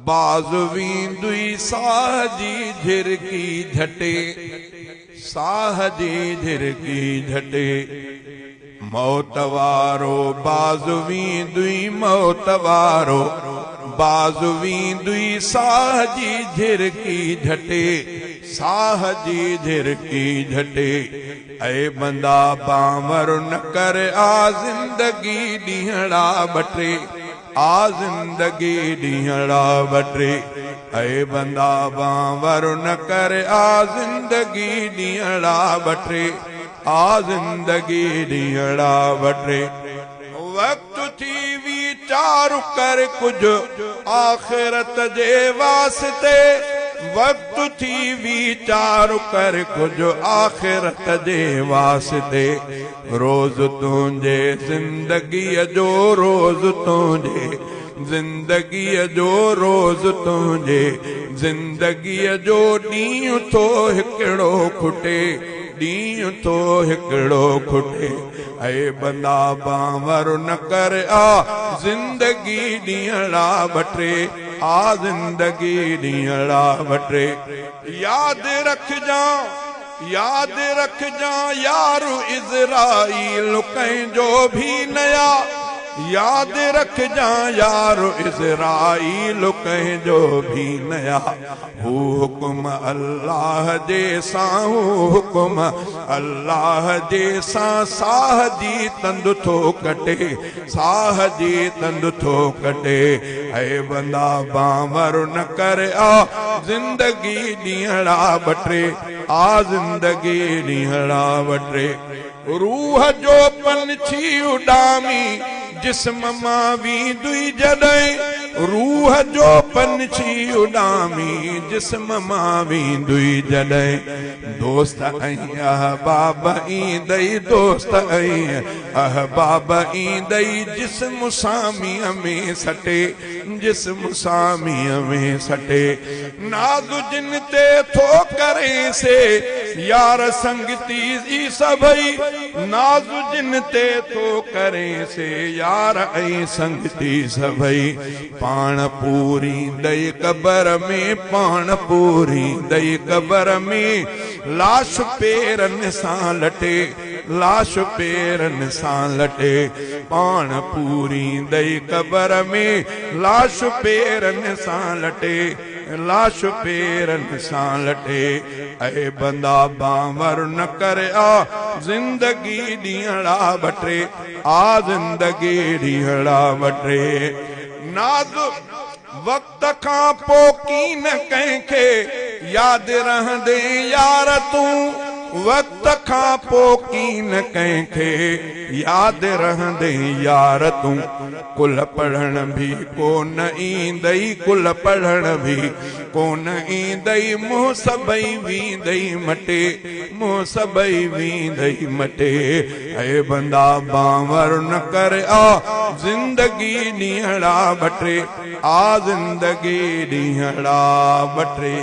बाज़वींदुई साह जी झिरकी झटे, साह जी झिरकी झटे। मौत वारो बाज़वींदुई मौत वारो बाज़वींदुई साह जी झिरकी झटे, साह जी झिरकी झटे। ऐ बंदा बावर न कर आ जिंदगी ॾींहड़ा बटे, आ जिंदगी ॾींहड़ा बटे। ऐ बंदा बावर न कर आ जिंदगी ॾींहड़ा बटे, आ जिंदगी ॾींहड़ा बटे। वक्त थी वीचार कर कुछ आखिरत जे वास्ते, वक्त थी वीचार कर कुछ आखिरत जे वास्ते। रोज तुझे जिंदगी जो रोज तुझे जिंदगी जो रोज तुझे जिंदगी जो ॾींहुं थो हिकिड़ो खुटे, ॾींहुं थो हिकिड़ो खुटे। ऐ बंदा बावर न कर आ जिंदगी ॾींहड़ा बटे, आ जिंदगी ॾींहड़ा बटे। याद रखजा यारो इज़राइल कंहिंजो भी नया, याद रखजा यारो इज़राइल कंहिंजो भी नया। हू हुकुम अल्लाह जे सां, हू हुकुम अल्लाह जे सां साह जी तंद थो कटे, साह जी तंद थो कटे। ऐ बंदा बावर न कर आ जिंदगी ॾींहड़ा बटे, आ जिंदगी ॾींहड़ा बटे। रूह जो पंछी उॾामी जिस्म मां वेंदुई जॾहिं, रूह जो पंछी उॾामी जिस्म मां वेंदुई जॾहिं। दोस्त ऐं अहबाब ईंदई, दोस्त ऐं अहबाब ईंदई जिस्म सामीअ में सटे, जिस्म सामीअ में सटे। नाज़ जिन ते थो करे से यार संगती सभई, नाज़ जिन ते थो करे से यार ऐं संगती सभई। पाण पूरी दई कबर में, पाण पूरी दई कबर में। लाश पेरन सां लटे, लाश पेरन सां लटे। पाण पूरी दई कबर में, लाश पेरन सां लटे, लाश पेरन सां लटे। ऐ बंदा बावर न कर आ जिंदगी ॾींहड़ा बटे, आ जिंदगी ॾींहड़ा बटे। नाज़ वक्त खां पोइ कीन कंहिंखे याद रहंदे यार तूं, वक्त खां पोइ कीन कंहिंखे याद रहंदे यार तूं। कुल पढ़ण भी कोन ईंदई, कुल पढ़ण भी कोन ईंदई। मुंहुं सभई वेंदई मटे, मुंहुं सभई वेंदई मटे। ऐ बंदा बावर न कर आ जिंदगी ॾींहड़ा बटे, आ जिंदगी ॾींहड़ा बटे।